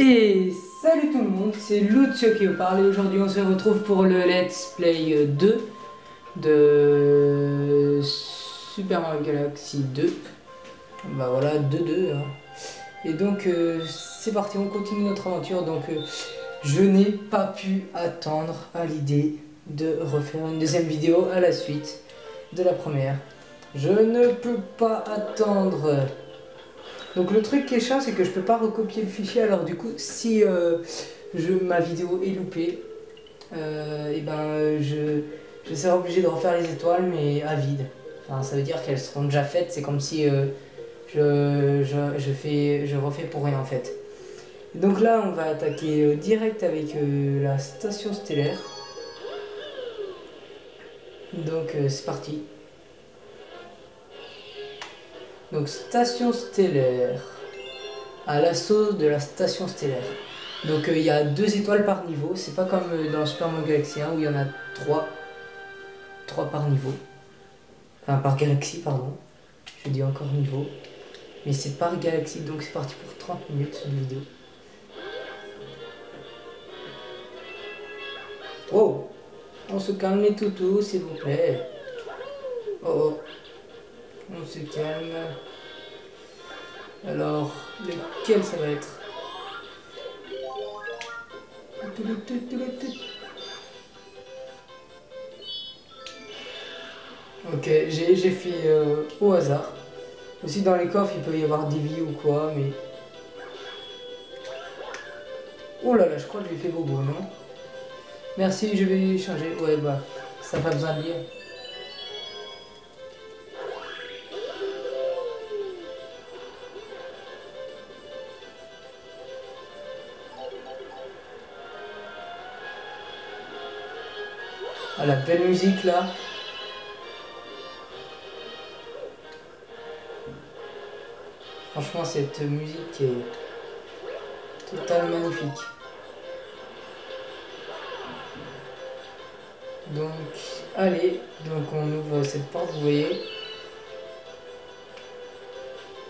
Et salut tout le monde, c'est Lucio qui vous parle et aujourd'hui on se retrouve pour le Let's Play 2 de Super Mario Galaxy 2. Bah voilà, 2-2 hein. Et donc c'est parti, on continue notre aventure. Donc je n'ai pas pu attendre à l'idée de refaire une deuxième vidéo à la suite de la première. Je ne peux pas attendre. Donc le truc qui est chiant, c'est que je peux pas recopier le fichier. Alors du coup, si ma vidéo est loupée, je serai obligé de refaire les étoiles, mais à vide. Enfin, ça veut dire qu'elles seront déjà faites. C'est comme si je refais pour rien en fait. Donc là, on va attaquer direct avec la station stellaire. Donc c'est parti. Donc station stellaire. À l'assaut de la station stellaire. Donc il y a 2 étoiles par niveau. C'est pas comme dans Super Mario Galaxy 1 où il y en a 3 par niveau. Enfin par galaxie, pardon. Je dis encore niveau. Mais c'est par galaxie, donc c'est parti pour 30 minutes de vidéo. Oh, on se calme les toutous, s'il vous plaît. Oh, oh. On se calme. Alors, lequel ça va être? Ok, j'ai fait au hasard. Aussi dans les coffres, il peut y avoir des vies ou quoi, mais... Oh là là, je crois que j'ai fait bobo, non? Merci, je vais changer. Ouais, bah, ça n'a pas besoin de lire. Ah, la belle musique là. Franchement, cette musique est totalement magnifique. Donc, allez, donc on ouvre cette porte, vous voyez.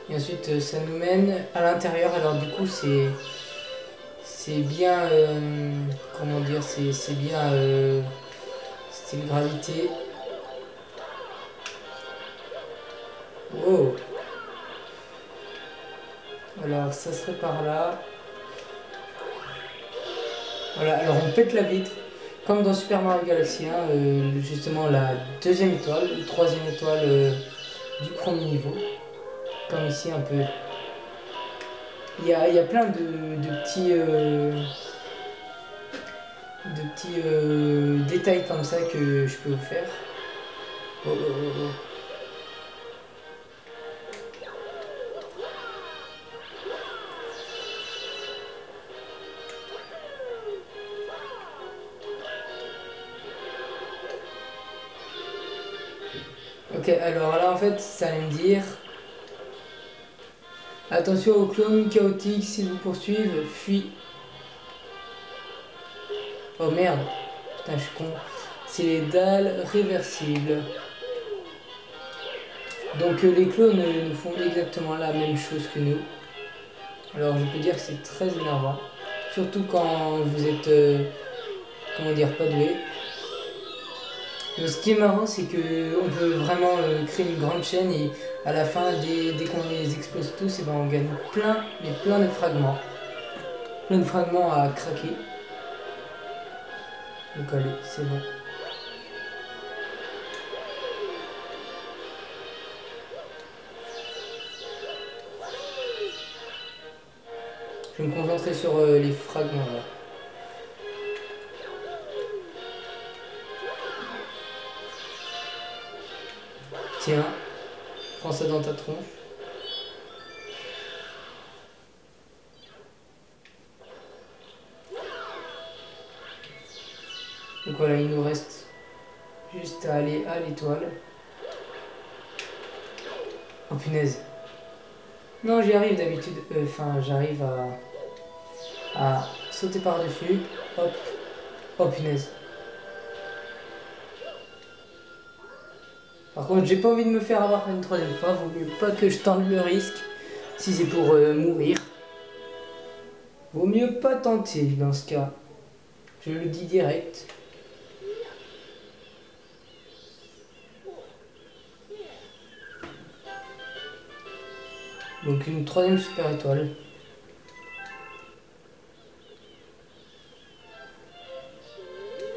Et ensuite, ça nous mène à l'intérieur. Alors du coup, c'est bien, comment dire, c'est bien style gravité. Oh. Alors, ça serait par là. Voilà, alors on pète la vitre. Comme dans Super Mario Galaxy 1, justement la deuxième étoile, la troisième étoile du premier niveau. Comme ici un peu. Il y a plein de petits détails comme ça que je peux vous faire. Oh, oh, oh, oh. Ok, alors là en fait ça allait me dire attention aux clones chaotiques, s'ils vous poursuivent, fuis. Oh merde, putain je suis con. C'est les dalles réversibles. Donc les clones nous font exactement la même chose que nous. Alors je peux dire que c'est très énervant. Surtout quand vous êtes, comment dire, pas doué. Donc, ce qui est marrant, c'est qu'on peut vraiment créer une grande chaîne et à la fin, dès qu'on les explose tous, et ben, on gagne plein de fragments. Plein de fragments à craquer. Donc allez, c'est bon. Je vais me concentrer sur les fragments là. Tiens, prends ça dans ta tronche. Donc voilà, il nous reste juste à aller à l'étoile. Oh punaise. Non, j'y arrive d'habitude. Enfin, j'arrive à sauter par-dessus. Hop. Oh punaise. Par contre, j'ai pas envie de me faire avoir une troisième fois. Vaut mieux pas que je tente le risque si c'est pour mourir. Vaut mieux pas tenter dans ce cas. Je le dis direct. Donc une troisième super étoile.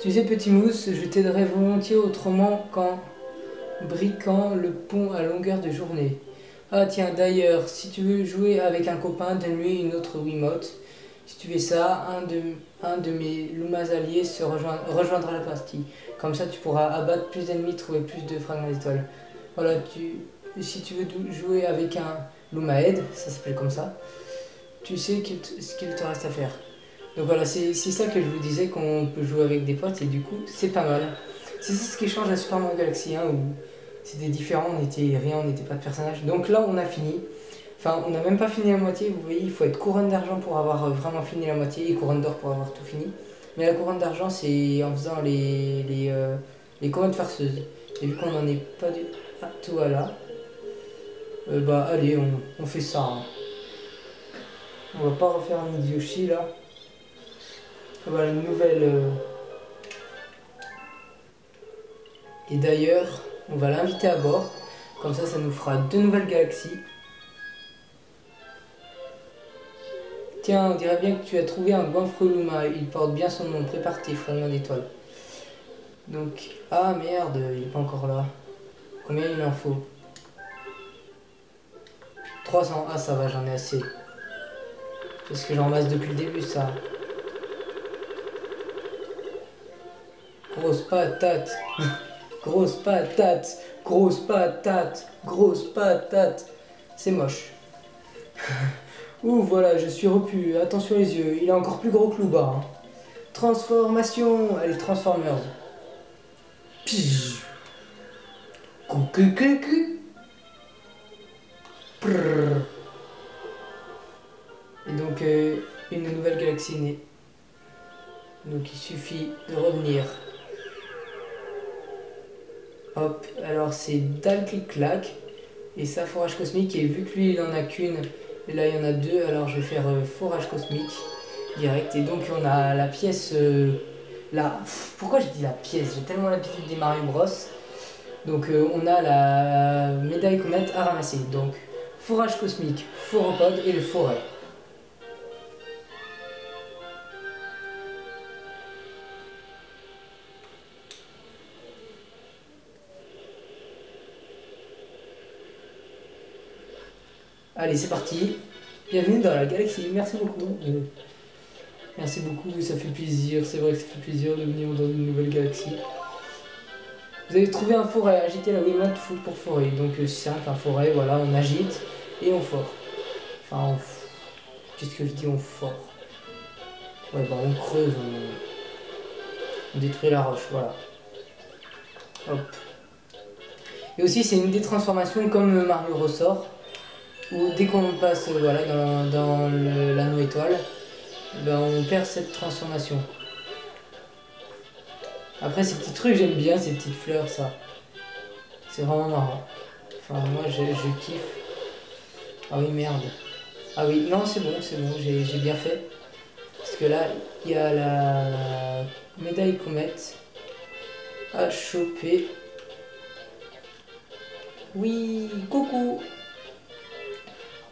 Tu sais, petit mousse, je t'aiderais volontiers autrement qu'en briquant le pont à longueur de journée. Ah tiens, d'ailleurs, si tu veux jouer avec un copain, donne-lui une autre Wiimote. Si tu fais ça, un de mes Lumas alliés rejoindra la partie. Comme ça, tu pourras abattre plus d'ennemis, trouver plus de fragments d'étoiles. Voilà, si tu veux jouer avec un Lumaed, ça s'appelle comme ça, tu sais ce qu'il te reste à faire. Donc voilà, c'est ça que je vous disais, qu'on peut jouer avec des potes et du coup, c'est pas mal. C'est ça ce qui change à Super Mario Galaxy 1 où c'était différent, on n'était rien, on n'était pas de personnage. Donc là, on a fini. Enfin, on n'a même pas fini la moitié, vous voyez, il faut être couronne d'argent pour avoir vraiment fini la moitié et couronne d'or pour avoir tout fini. Mais la couronne d'argent, c'est en faisant les commandes farceuses. Et vu qu'on n'en est pas du tout à là, bah allez, on fait ça. Hein. On va pas refaire un Yoshi là. Voilà une nouvelle. Et d'ailleurs, on va l'inviter à bord. Comme ça nous fera 2 nouvelles galaxies. Tiens, on dirait bien que tu as trouvé un goinfre Luma. Il porte bien son nom. Prépare tes fragments d'étoiles. Donc, ah merde, il est pas encore là. Combien il en faut? 300. Ah, ça va, j'en ai assez. C'est ce que j'en masse depuis le début, ça. Grosse patate. Grosse patate. Grosse patate. Grosse patate. C'est moche. Ouh, voilà, je suis repu. Attention les yeux. Il est encore plus gros que Louba. Hein. Transformation. Allez, Transformers. Pige. Coucou. Et donc, une nouvelle galaxie née. Donc, il suffit de revenir. Hop, alors c'est Dal Clic Clac. Et ça, forage cosmique. Et vu que lui, il en a qu'une, et là, il y en a 2, alors je vais faire forage cosmique direct. Et donc, on a la pièce. Là, pourquoi je dis la pièce? J'ai tellement l'habitude des Mario Bros. Donc, on a la médaille comète à ramasser. Donc, forage cosmique, Foropod et le forêt. Allez, c'est parti. Bienvenue dans la galaxie. Merci beaucoup. Merci beaucoup, ça fait plaisir. C'est vrai que ça fait plaisir de venir dans une nouvelle galaxie. Vous avez trouvé un forêt. Agitez la Wiimote pour forêt. Donc, c'est simple, un forêt, voilà, on agite et on fort. Enfin, qu'est-ce que je dis, on fort? Ouais, bah, on creuse, on détruit la roche, voilà. Hop. Et aussi, c'est une des transformations comme Mario ressort. Où dès qu'on passe voilà, dans l'anneau étoile, ben on perd cette transformation. Après ces petits trucs, j'aime bien ces petites fleurs, ça. C'est vraiment marrant. Enfin, moi je kiffe. Ah oui, merde. Ah oui, non, c'est bon, j'ai bien fait. Parce que là, il y a la médaille comète à choper. Oui, coucou.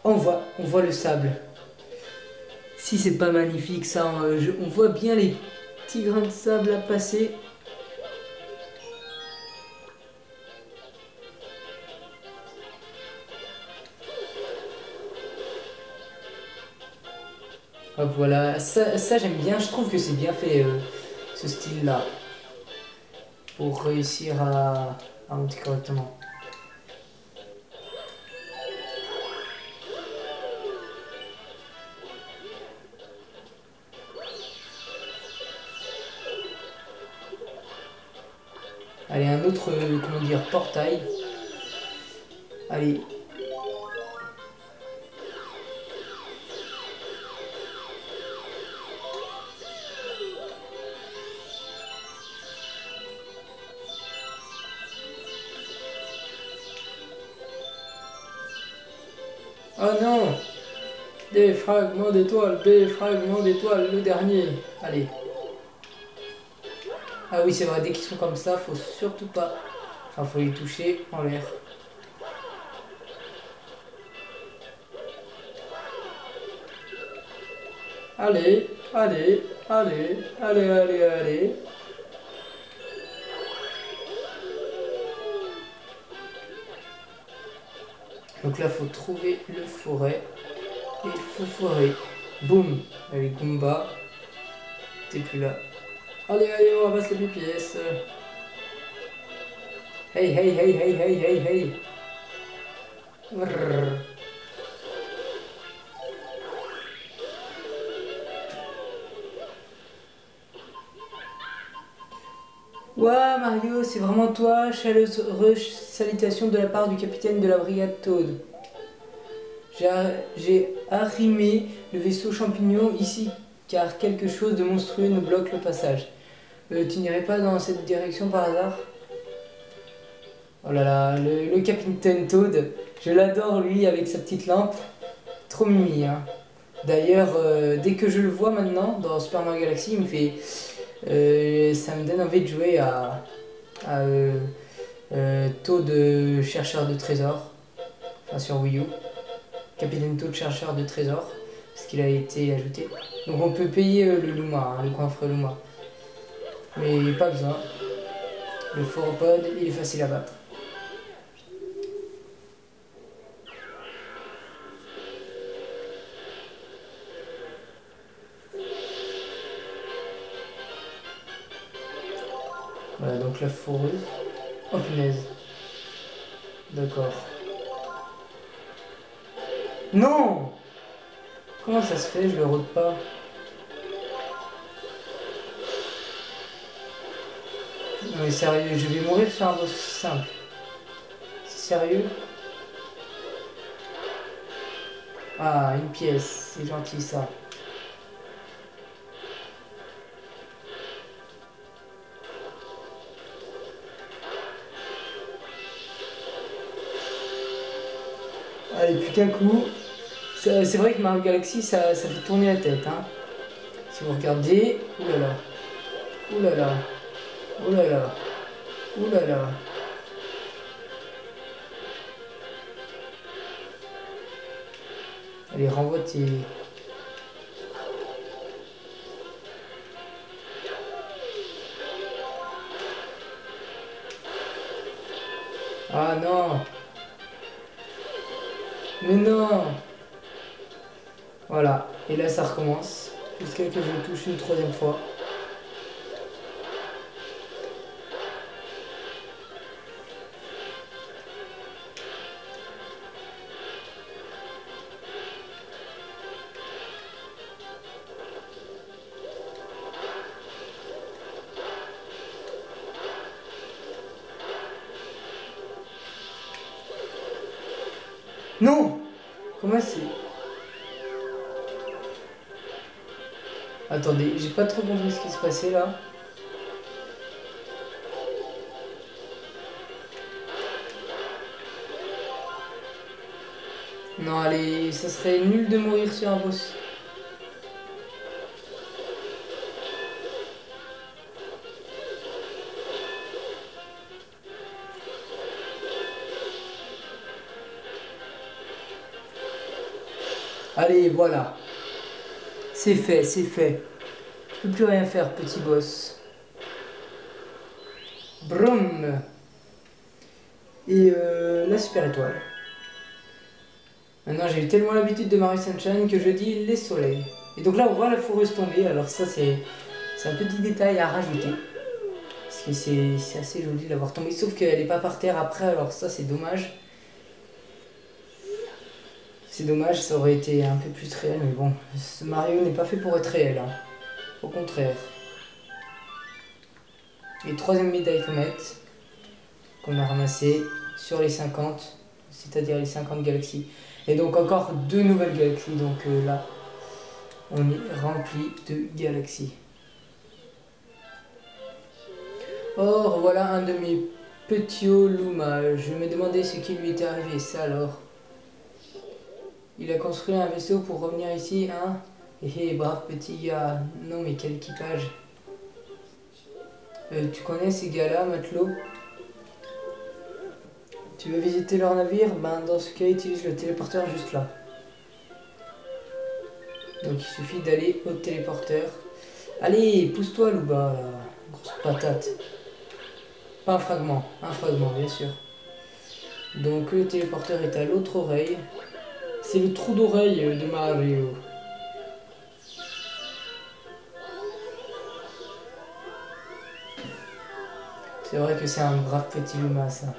On voit le sable. Si c'est pas magnifique ça, on voit bien les petits grains de sable à passer. Ah, voilà, ça j'aime bien, je trouve que c'est bien fait ce style là. Pour réussir à monter correctement. Allez, un autre, comment dire, portail. Allez. Oh non! Des fragments d'étoiles, des fragments d'étoiles, le dernier. Allez. Ah oui, c'est vrai, dès qu'ils sont comme ça, faut surtout pas... Enfin, faut les toucher en l'air. Allez, allez, allez, allez, allez, allez. Donc là, faut trouver le forêt. Et il faut forer. Boum. Allez, Goomba. T'es plus là. Allez, allez, on ramasse les pièces. Hey, hey, hey, hey, hey, hey, hey. Brrr. Ouah, Mario, c'est vraiment toi. Chaleureuse salutation de la part du capitaine de la brigade Toad. J'ai arrimé le vaisseau champignon ici car quelque chose de monstrueux nous bloque le passage. Tu n'irais pas dans cette direction par hasard? Oh là là, le capitaine Toad, je l'adore lui avec sa petite lampe. Trop mimi, hein. D'ailleurs, dès que je le vois maintenant dans Super Mario Galaxy, il me fait... ça me donne envie de jouer à Toad chercheur de trésors. Enfin sur Wii U. Capitaine Toad chercheur de trésors. Parce qu'il a été ajouté. Donc on peut payer le Luma, hein, le coiffre Luma. Mais pas besoin. Le Phoropod, il est facile à battre. Voilà, donc la foreuse. Oh punaise. D'accord. Non! Comment ça se fait? Je le rôde pas. Non mais sérieux, je vais mourir sur un boss simple. C'est sérieux? Ah, une pièce. C'est gentil ça. Allez, plus qu'un coup. C'est vrai que Mario Galaxy, ça fait tourner la tête. Hein. Si vous regardez... Oulala. Oulala. Oulala. Oulala. Allez, renvoie tes... Ah non. Mais non. Voilà. Et là, ça recommence. Jusqu'à que je touche une troisième fois. Non! Comment c'est... Attendez, j'ai pas trop compris ce qui se passait là. Non, allez, ça serait nul de mourir sur un boss. Allez, voilà. C'est fait, c'est fait. Je peux plus rien faire, petit boss. Brum. Et la super étoile. Maintenant, j'ai eu tellement l'habitude de Mario Sunshine que je dis les soleils. Et donc là, on voit la foreuse tomber. Alors ça, c'est un petit détail à rajouter. Parce que c'est assez joli de l'avoir tombée. Sauf qu'elle n'est pas par terre après, alors ça, c'est dommage. C'est dommage, ça aurait été un peu plus réel. Mais bon, ce Mario n'est pas fait pour être réel. Hein. Au contraire. Et troisième médaille comète qu'on a ramassé sur les 50, c'est-à-dire les 50 galaxies. Et donc encore 2 nouvelles galaxies, donc là, on est rempli de galaxies. Or, voilà un de mes petits Luma. Je me demandais ce qui lui était arrivé, ça alors. Il a construit un vaisseau pour revenir ici, hein? Hé, brave petit gars. Non, mais quel équipage. Tu connais ces gars-là, matelot? Tu veux visiter leur navire? Ben, dans ce cas, utilise le téléporteur juste là. Donc, il suffit d'aller au téléporteur. Allez, pousse-toi, Louba, là. Grosse patate. Pas un fragment, bien sûr. Donc, le téléporteur est à l'autre oreille. C'est le trou d'oreille de Mario. C'est vrai que c'est un brave petit Luma, ça.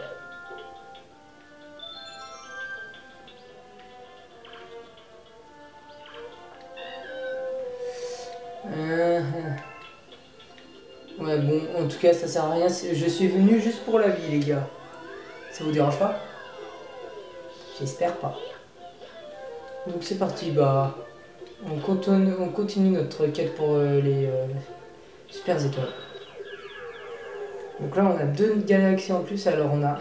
Ouais, bon, en tout cas, ça sert à rien. Je suis venu juste pour la vie, les gars. Ça vous dérange pas? J'espère pas. Donc c'est parti, bah... On continue notre quête pour les super étoiles. Donc là, on a 2 galaxies en plus. Alors, on a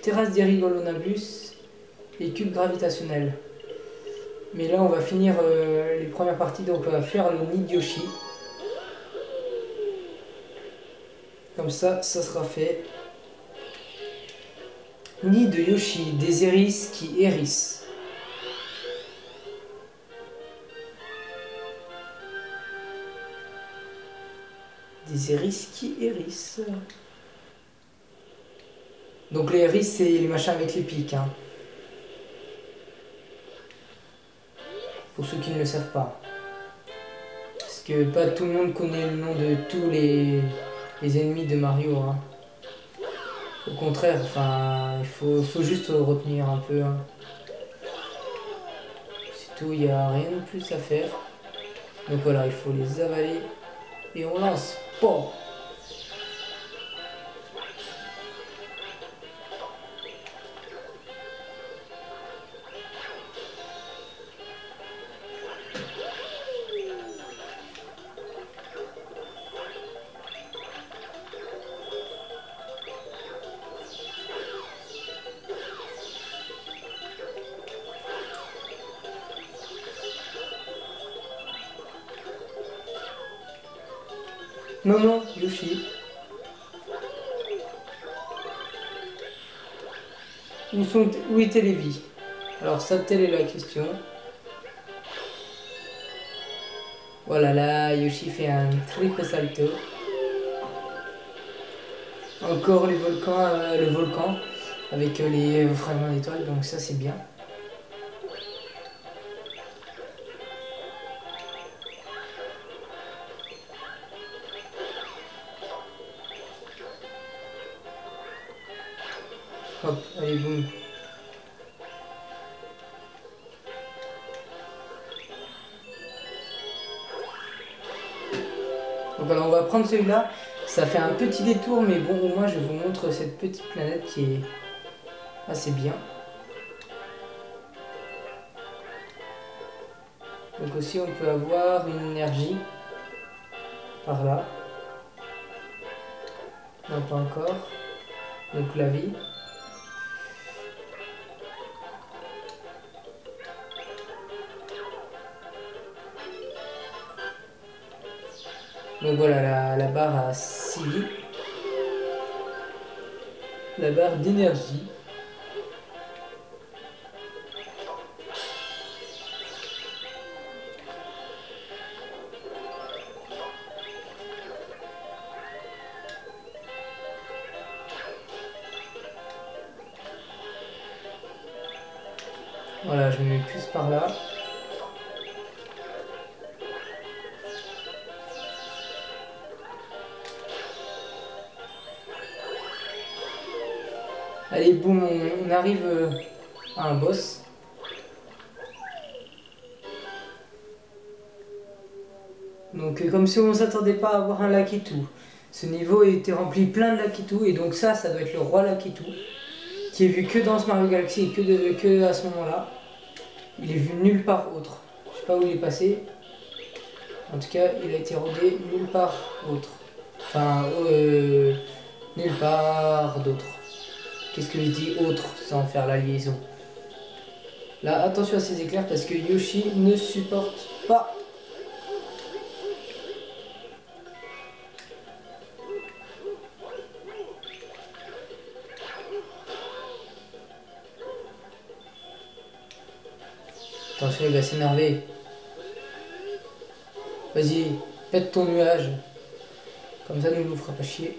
Terrasse des Rigolonabus et Cube gravitationnel. Mais là, on va finir les premières parties. Donc, on va faire le nid de Yoshi. Comme ça sera fait. Nid de Yoshi, des hérisses qui hérissent. Des hérisses qui hérissent. Donc les hérisses, c'est les machins avec les pics. Hein. Pour ceux qui ne le savent pas. Parce que pas tout le monde connaît le nom de tous les ennemis de Mario. Hein. Au contraire, enfin, il faut juste retenir un peu. Hein. C'est tout, il n'y a rien de plus à faire. Donc voilà, il faut les avaler. Et on lance. Bon. Non, non, Yoshi. Où étaient les vies? Alors ça, telle est la question. Voilà, là, Yoshi fait un triple salto. Encore les volcans, le volcan avec les fragments d'étoiles, donc ça c'est bien. Hop, allez, boum. Donc voilà, on va prendre celui-là. Ça fait un petit détour, mais bon, au moins je vous montre cette petite planète qui est assez bien. Donc aussi, on peut avoir une énergie par là. Non, pas encore. Donc la vie. Donc voilà, la barre à 6 vies. La barre d'énergie. Voilà, je me mets plus par là. Allez, boum, on arrive à un boss. Donc comme si on ne s'attendait pas à avoir un Lakitu. Ce niveau était rempli plein de Lakitu et donc ça doit être le roi Lakitu. Qui est vu que dans ce Mario Galaxy et que à ce moment-là. Il est vu nulle part autre. Je sais pas où il est passé. En tout cas, il a été rodé nulle part autre. Enfin, nulle part d'autre. Qu'est-ce que je dis autre sans faire la liaison? Là, attention à ces éclairs parce que Yoshi ne supporte pas. Attention, il va s'énerver. Vas-y, pète ton nuage. Comme ça, ne nous fera pas chier.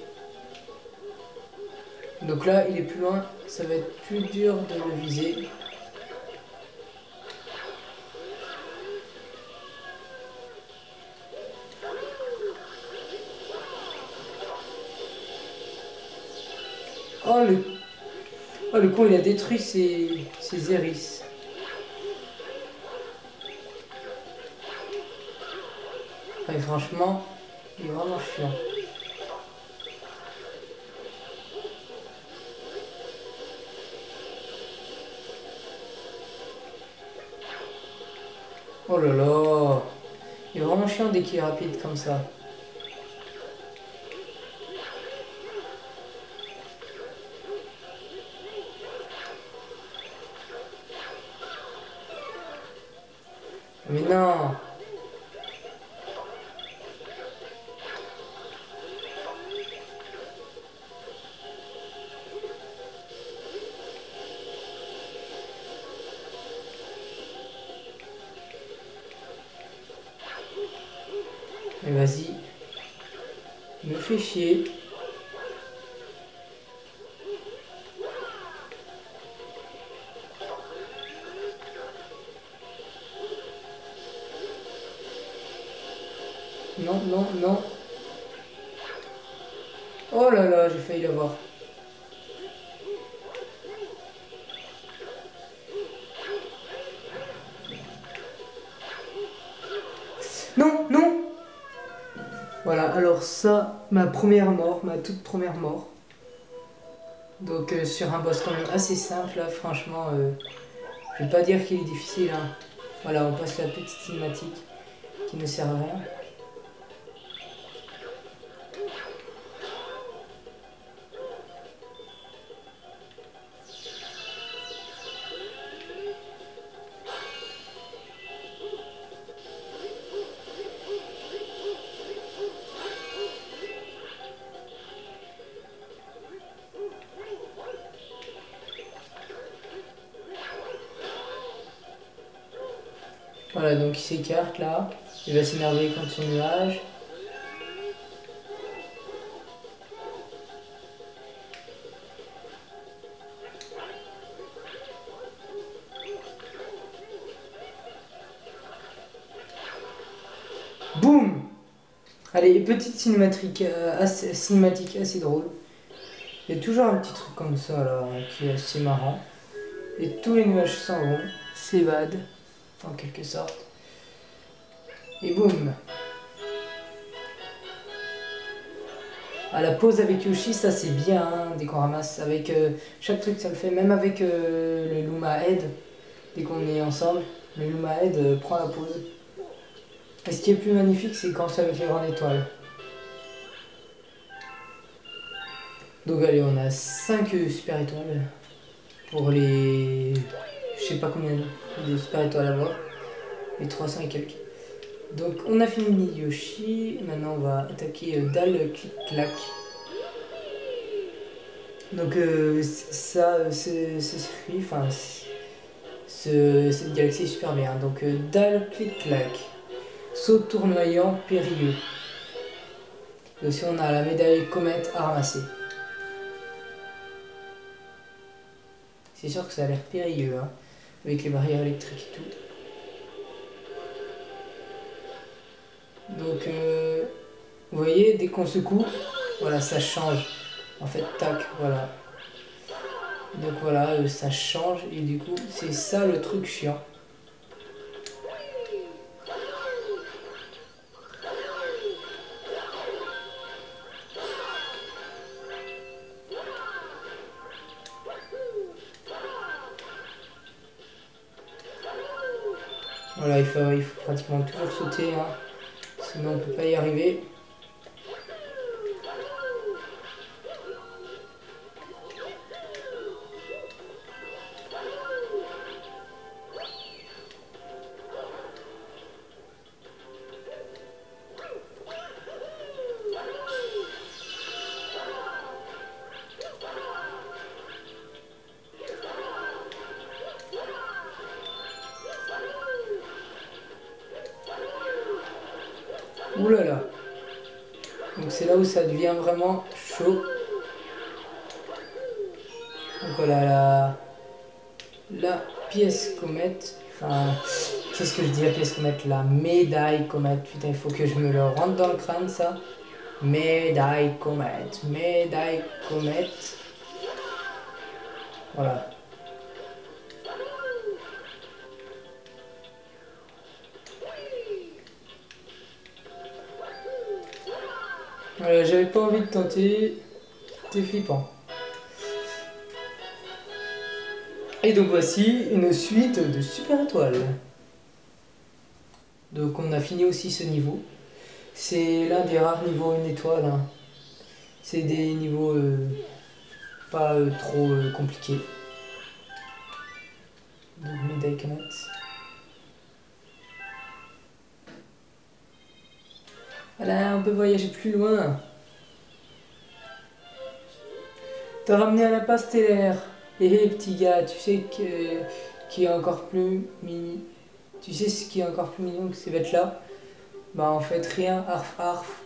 Donc là, il est plus loin. Ça va être plus dur de le viser. Oh le con, il a détruit ses iris. Et franchement, il est vraiment chiant. Oh là là. Il est vraiment chiant dès qu'il est rapide comme ça. Mais non. Mais vas-y. Il me fait chier. Non, non, non. Oh là là, j'ai failli l'avoir. Non, non. Voilà, alors ça, ma première mort, ma toute première mort. Donc sur un boss quand même assez simple, là, franchement, je vais pas dire qu'il est difficile. Hein. Voilà, on passe la petite cinématique qui ne sert à rien. Voilà, donc il s'écarte là. Il va s'énerver contre son nuage. Boum! Allez, petite cinématique, cinématique assez drôle. Il y a toujours un petit truc comme ça là qui est assez marrant. Et tous les nuages s'en vont, s'évadent en quelque sorte. Et boum! À la pause avec Yoshi, ça c'est bien hein, dès qu'on ramasse. Avec chaque truc, ça le fait. Même avec le Luma Head, dès qu'on est ensemble, le Luma Head prend la pause. Et ce qui est plus magnifique, c'est quand c'est avec les grandes étoiles. Donc allez, on a 5 super étoiles pour les... Je sais pas combien de super étoiles à avoir. Les 300 et quelques. Donc on a fini Yoshi. Maintenant on va attaquer Dal Clic Clac. Donc ça, ce circuit, enfin cette galaxie est super bien. Donc Dal Clic Clac. Saut tournoyant périlleux. Et aussi on a la médaille comète à ramasser. C'est sûr que ça a l'air périlleux, hein, avec les barrières électriques et tout. Donc, vous voyez, dès qu'on secoue, voilà, ça change. En fait, tac, voilà. Donc voilà, ça change et du coup, c'est ça le truc chiant. Voilà, il faut pratiquement toujours sauter, hein, sinon on ne peut pas y arriver. Ouh là là. Donc c'est là où ça devient vraiment chaud. Donc voilà la pièce comète. Enfin, qu'est-ce que je dis la pièce comète? La médaille comète. Putain, il faut que je me le rentre dans le crâne ça. Médaille comète. Médaille comète. Voilà. J'avais pas envie de tenter. C'était flippant. Et donc voici une suite de super étoiles. Donc on a fini aussi ce niveau. C'est l'un des rares niveaux une étoile. Hein. C'est des niveaux pas trop compliqués. Donc médaille comète. Voilà, on peut voyager plus loin. T'as ramené à la base stellaire. Et petit gars, tu sais qui est encore plus mini. Tu sais ce qui est encore plus mignon que ces bêtes-là? Bah en fait rien, arf arf.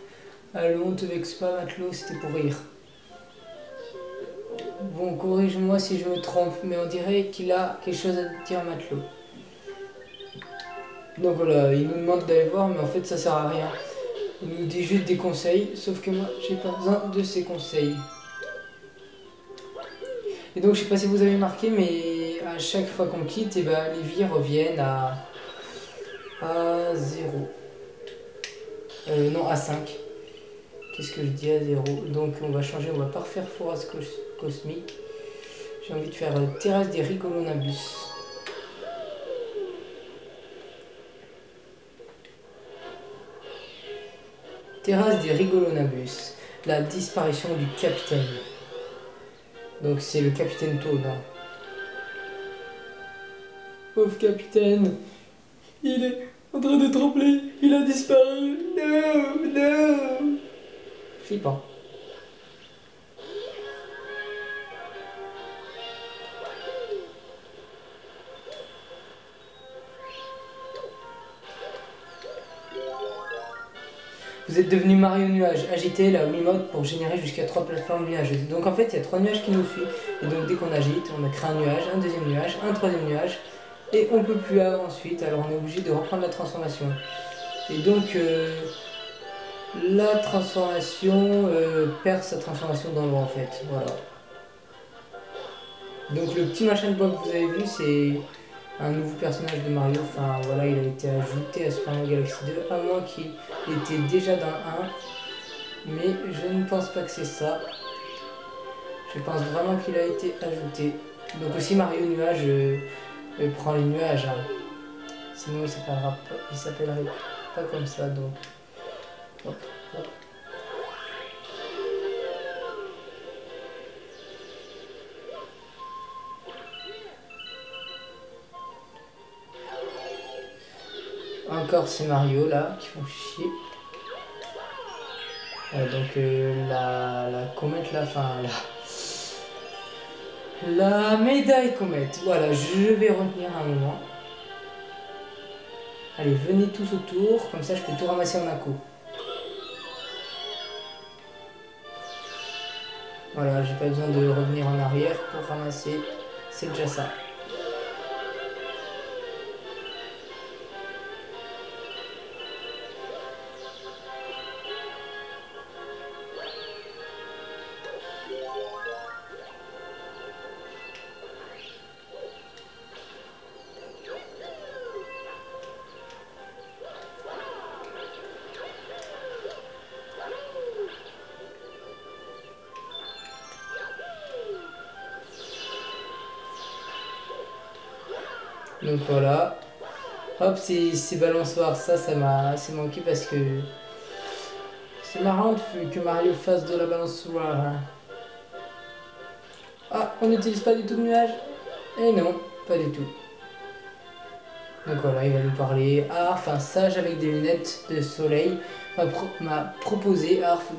Allons, te vexe pas matelot, c'était pour rire. Bon, corrige-moi si je me trompe, mais on dirait qu'il a quelque chose à dire matelot. Donc voilà, il nous demande d'aller voir, mais en fait ça sert à rien. Il nous dit juste des conseils, sauf que moi j'ai pas besoin de ces conseils. Et donc je sais pas si vous avez marqué, mais à chaque fois qu'on quitte, et ben, les vies reviennent à 0. Non, à 5. Qu'est-ce que je dis à 0? Donc on va changer, on va pas refaire Forest Cosmique. J'ai envie de faire Terrasse des Rigolonabus. Terrasse des Rigolonabus. La disparition du capitaine. Donc c'est le capitaine Toad. Hein. Pauvre capitaine. Il est en train de trembler. Il a disparu. Non, non. Flippant. Vous êtes devenu Mario Nuage. Agitez la Wiimote pour générer jusqu'à 3 plateformes nuageuses. Donc en fait, il y a 3 nuages qui nous suivent. Et donc dès qu'on agite, on a créé un nuage, un deuxième nuage, un troisième nuage. Et on peut plus ensuite. Alors on est obligé de reprendre la transformation. Et donc la transformation perd sa transformation dans l'eau en fait. Voilà. Donc le petit machin de bois que vous avez vu, c'est un nouveau personnage de Mario. Enfin voilà, il a été ajouté à Super Mario Galaxy 2, à moins qu'il était déjà dans 1. Mais je ne pense pas que c'est ça. Je pense vraiment qu'il a été ajouté. Donc aussi Mario Nuage prend les nuages. Hein. Sinon il s'appellerait pas comme ça. Donc hop, hop. Encore ces Mario là qui font chier. Donc la comète là, enfin la médaille comète. Voilà, je vais retenir un moment. Allez, venez tous autour, comme ça je peux tout ramasser en un coup. Voilà, j'ai pas besoin de revenir en arrière pour ramasser, c'est déjà ça. Donc voilà. Hop, ces balançoires, ça m'a assez manqué parce que c'est marrant que Mario fasse de la balançoire. Hein. Ah, on n'utilise pas du tout de nuage? Eh non, pas du tout. Donc voilà, il va nous parler. Arf, un sage avec des lunettes de soleil, m'a proposé Arf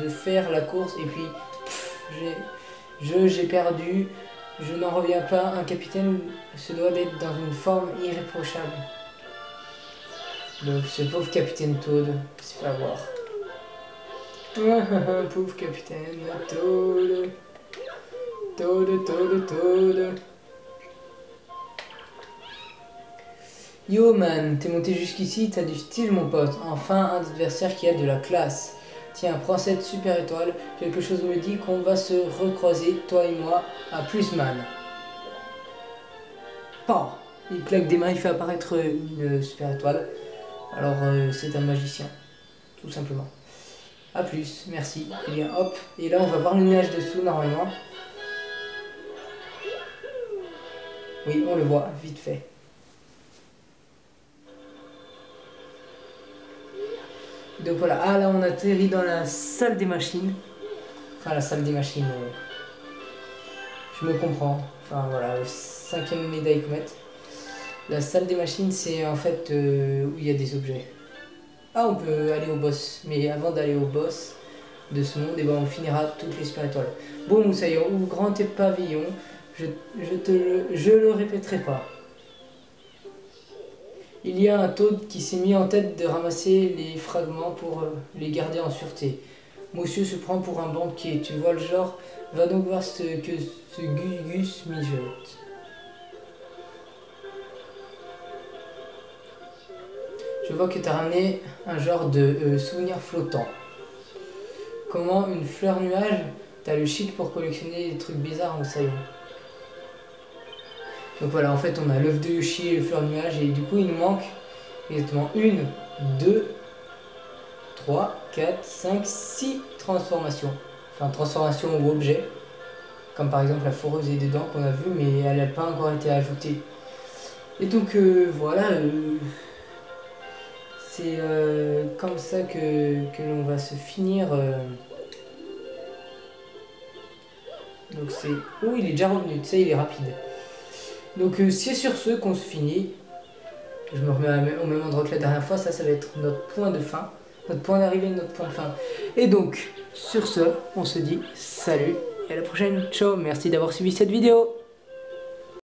de faire la course et puis j'ai perdu. Je n'en reviens pas. Un capitaine se doit d'être dans une forme irréprochable. Donc ce pauvre capitaine Toad qui se fait avoir. Pauvre capitaine Toad. Toad. Yo man, t'es monté jusqu'ici, t'as du style mon pote. Enfin un adversaire qui a de la classe. Tiens, prends cette super étoile. Quelque chose me dit qu'on va se recroiser, toi et moi, à plus man. Pas. Il claque des mains, il fait apparaître une super étoile. Alors c'est un magicien, tout simplement. A plus, merci. Et bien hop, et là on va voir le nuage dessous normalement. Oui, on le voit, vite fait. Donc voilà, ah là on atterrit dans la salle des machines. Enfin la salle des machines, je me comprends. Enfin voilà, 5e médaille comète. La salle des machines c'est en fait où il y a des objets. Ah on peut aller au boss, mais avant d'aller au boss de ce monde, et ben on finira toutes les super étoiles. Bon Moussaillon, ouvre grand tes pavillons, je le répéterai pas. Il y a un Toad qui s'est mis en tête de ramasser les fragments pour les garder en sûreté. Monsieur se prend pour un banquier, tu vois le genre, va donc voir ce que ce Gus mijote. Je vois que tu as ramené un genre de souvenir flottant. Comment une fleur nuage? T'as le chic pour collectionner des trucs bizarres, Moussaillon. Donc voilà, en fait on a l'œuf de Yoshi et le fleur nuage et du coup il nous manque exactement 1, 2, 3, 4, 5, 6 transformations. Enfin transformations ou objets. Comme par exemple la foreuse et des dents qu'on a vu mais elle n'a pas encore été ajoutée. Et donc voilà, c'est comme ça que l'on va se finir. Donc c'est... Oh il est déjà revenu, tu sais il est rapide. Donc c'est sur ce qu'on se finit. Je me remets au même endroit que la dernière fois, ça va être notre point de fin. Notre point d'arrivée, notre point de fin. Et donc, sur ce, on se dit salut et à la prochaine. Ciao, merci d'avoir suivi cette vidéo.